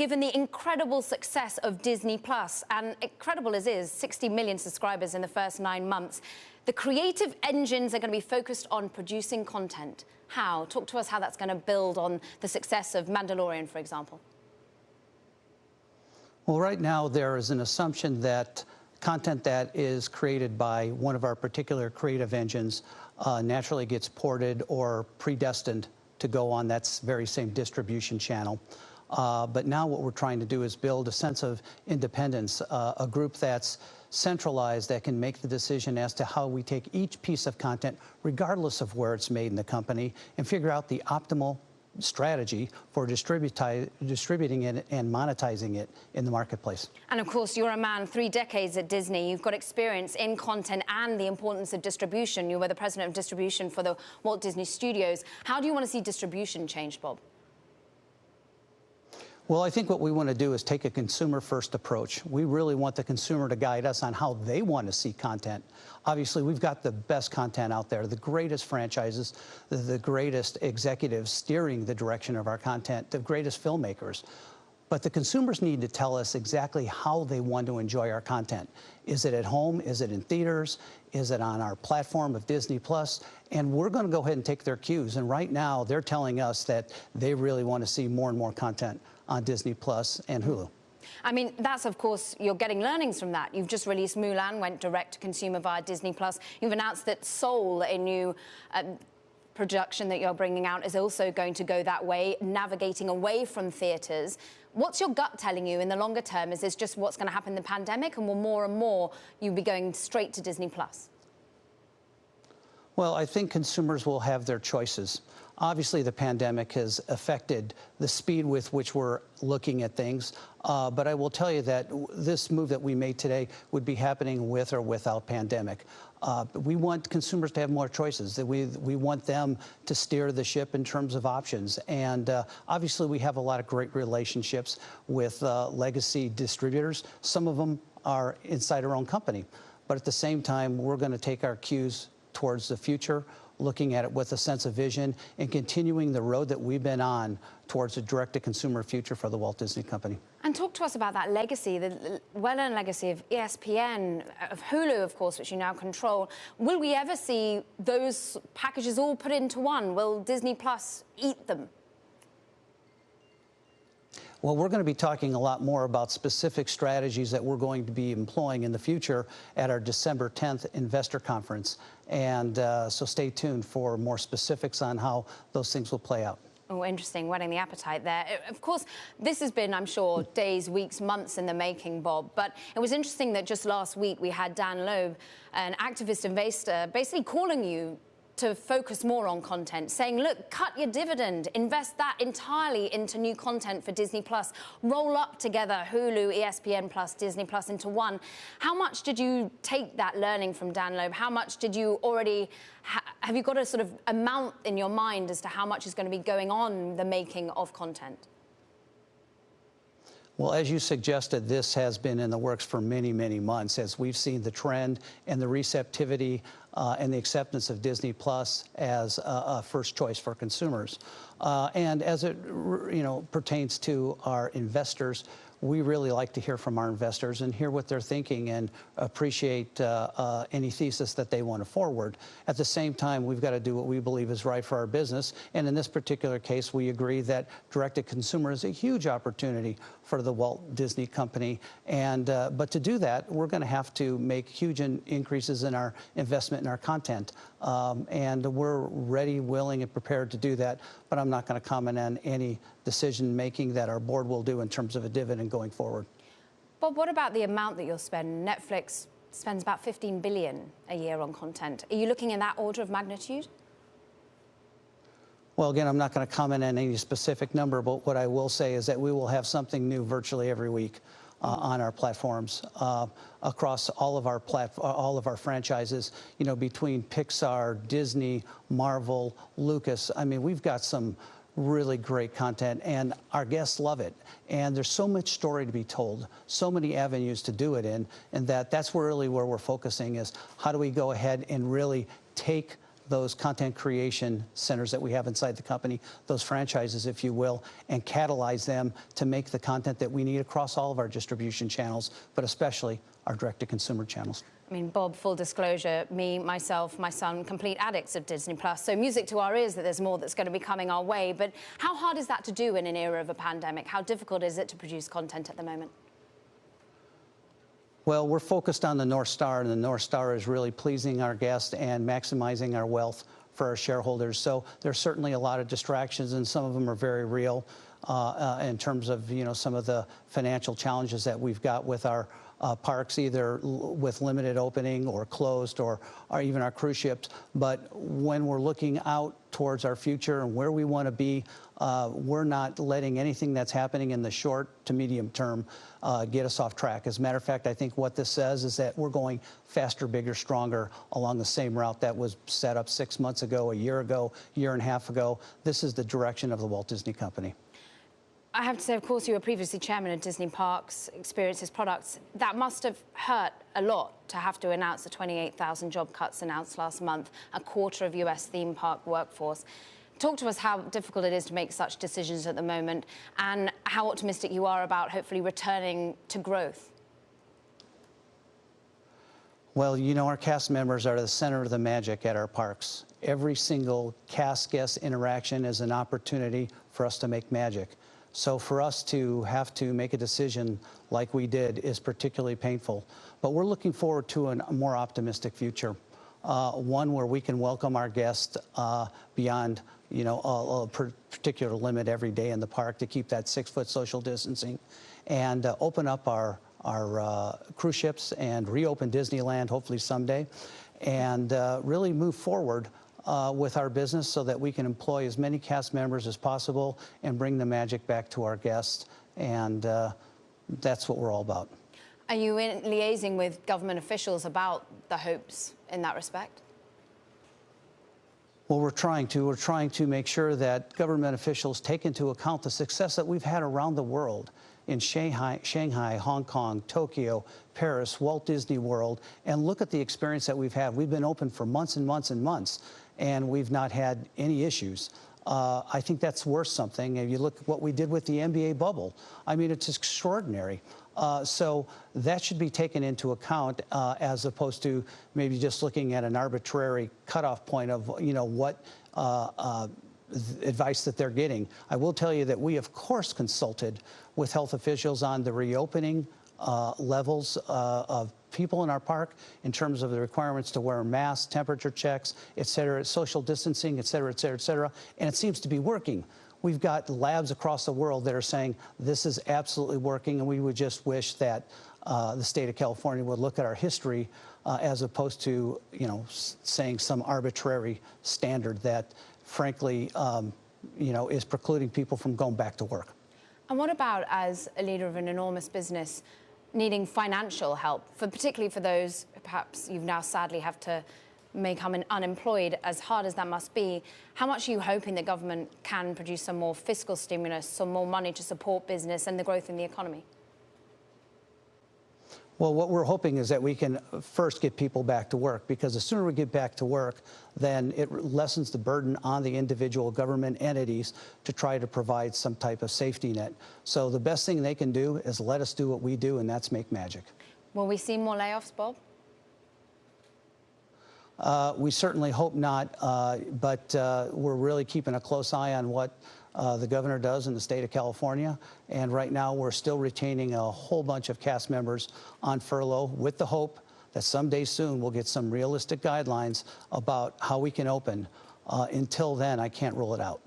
given the incredible success of Disney Plus, and incredible as is, 60 million subscribers in the first 9 months, the creative engines are going to be focused on producing content. How? Talk to us how that's going to build on the success of Mandalorian, for example. Well, right now there is an assumption that content that is created by one of our particular creative engines naturally gets ported or predestined to go on that very same distribution channel. But now what we're trying to do is build a sense of independence, a group that's centralized, that can make the decision as to how we take each piece of content, regardless of where it's made in the company, and figure out the optimal strategy for distributing it and monetizing it in the marketplace. And of course, you're a man 3 decades at Disney. You've got experience in content and the importance of distribution. You were the president of distribution for the Walt Disney Studios. How do you want to see distribution change, Bob? Well, I think what we want to do is take a consumer-first approach. We really want the consumer to guide us on how they want to see content. Obviously, we've got the best content out there, the greatest franchises, the greatest executives steering the direction of our content, the greatest filmmakers. But the consumers need to tell us exactly how they want to enjoy our content. Is it at home? Is it in theaters? Is it on our platform of Disney Plus? And we're going to go ahead and take their cues. And right now, they're telling us that they really want to see more and more content on Disney Plus and Hulu. I mean, that's, of course, you're getting learnings from that. You've just released Mulan, went direct to consumer via Disney Plus. You've announced that Soul, a new production that you're bringing out, is also going to go that way, navigating away from theatres. What's your gut telling you in the longer term? Is this just what's going to happen in the pandemic, and will more and more you be going straight to Disney Plus? Well, I think consumers will have their choices. Obviously, the pandemic has affected the speed with which we're looking at things. But I will tell you that this move that we made today would be happening with or without pandemic. We want consumers to have more choices. That we want them to steer the ship in terms of options. And obviously, we have a lot of great relationships with legacy distributors. Some of them are inside our own company. But at the same time, we're going to take our cues towards the future, looking at it with a sense of vision and continuing the road that we've been on towards a direct-to-consumer future for the Walt Disney Company. And talk to us about that legacy, the well-known legacy of ESPN, of Hulu, of course, which you now control. Will we ever see those packages all put into one? Will Disney Plus eat them? Well, we're going to be talking a lot more about specific strategies that we're going to be employing in the future at our December 10th investor conference. And so stay tuned for more specifics on how those things will play out. Oh, interesting, whetting the appetite there. Of course, this has been, I'm sure, days, weeks, months in the making, Bob. But it was interesting that just last week we had Dan Loeb, an activist investor, basically calling you to focus more on content, saying, look, cut your dividend, invest that entirely into new content for Disney Plus, roll up together Hulu, ESPN Plus, Disney Plus into one. How much did you take that learning from Dan Loeb? How much did you already, have you got a sort of amount in your mind as to how much is going to be going on the making of content? Well, as you suggested, this has been in the works for many, many months as we've seen the trend and the receptivity and the acceptance of Disney Plus as a first choice for consumers. And as it pertains to our investors, we really like to hear from our investors and hear what they're thinking and appreciate any thesis that they want to forward. At the same time, we've got to do what we believe is right for our business. And in this particular case, we agree that direct-to-consumer is a huge opportunity for the Walt Disney Company. And but to do that, we're going to have to make huge increases in our investment in our content. And we're ready, willing, and prepared to do that. But I'm not going to comment on any decision-making that our board will do in terms of a dividend going forward. Bob, what about the amount that you'll spend? Netflix spends about $15 billion a year on content. Are you looking in that order of magnitude? Well, again, I'm not going to comment on any specific number, but what I will say is that we will have something new virtually every week on our platforms across all of our franchises. You know, between Pixar, Disney, Marvel, Lucas. I mean, we've got some really great content, and our guests love it. And there's so much story to be told, so many avenues to do it in, and that's really where we're focusing is how do we go ahead and really take those content creation centers that we have inside the company, those franchises, if you will, and catalyze them to make the content that we need across all of our distribution channels, but especially our direct-to-consumer channels. I mean, Bob, full disclosure, me, myself, my son, complete addicts of Disney+. So music to our ears that there's more that's going to be coming our way. But how hard is that to do in an era of a pandemic? How difficult is it to produce content at the moment? Well, we're focused on the North Star, and the North Star is really pleasing our guests and maximizing our wealth for our shareholders. So there's certainly a lot of distractions, and some of them are very real in terms of, some of the financial challenges that we've got with our parks, either with limited opening or closed, or even our cruise ships. But when we're looking out towards our future and where we want to be, we're not letting anything that's happening in the short to medium term get us off track. As a matter of fact, I think what this says is that we're going faster, bigger, stronger along the same route that was set up 6 months ago, a year and a half ago. This is the direction of the Walt Disney Company. I have to say, of course, you were previously chairman of Disney Parks, Experiences Products. That must have hurt a lot to have to announce the 28,000 job cuts announced last month, a quarter of US theme park workforce. Talk to us how difficult it is to make such decisions at the moment and how optimistic you are about hopefully returning to growth. Well, our cast members are the center of the magic at our parks. Every single cast guest interaction is an opportunity for us to make magic. So for us to have to make a decision like we did is particularly painful. But we're looking forward to a more optimistic future, one where we can welcome our guests beyond a particular limit every day in the park to keep that 6-foot social distancing, and open up our cruise ships and reopen Disneyland hopefully someday, and really move forward with our business so that we can employ as many cast members as possible and bring the magic back to our guests. And that's what we're all about. Are you liaising with government officials about the hopes in that respect? Well, we're trying to. We're trying to make sure that government officials take into account the success that we've had around the world in Shanghai, Hong Kong, Tokyo, Paris, Walt Disney World, and look at the experience that we've had. We've been open for months and months and months, and we've not had any issues. I think that's worth something. If you look at what we did with the NBA bubble, I mean, it's extraordinary. So that should be taken into account as opposed to maybe just looking at an arbitrary cutoff point of, what advice that they're getting. I will tell you that we, of course, consulted with health officials on the reopening levels of people in our park in terms of the requirements to wear masks, temperature checks, et cetera, social distancing, et cetera, et cetera, et cetera. And it seems to be working. We've got labs across the world that are saying this is absolutely working, and we would just wish that the state of California would look at our history as opposed to, saying some arbitrary standard that, frankly, is precluding people from going back to work. And what about, as a leader of an enormous business, needing financial help, particularly for those perhaps you've now sadly have to become unemployed, as hard as that must be? How much are you hoping the government can produce some more fiscal stimulus, some more money to support business and the growth in the economy? Well, what we're hoping is that we can first get people back to work, because the sooner we get back to work, then it lessens the burden on the individual government entities to try to provide some type of safety net. So the best thing they can do is let us do what we do, and that's make magic. Will we see more layoffs, Bob? We certainly hope not, but we're really keeping a close eye on what the governor does in the state of California. And right now we're still retaining a whole bunch of cast members on furlough with the hope that someday soon we'll get some realistic guidelines about how we can open. Until then, I can't rule it out.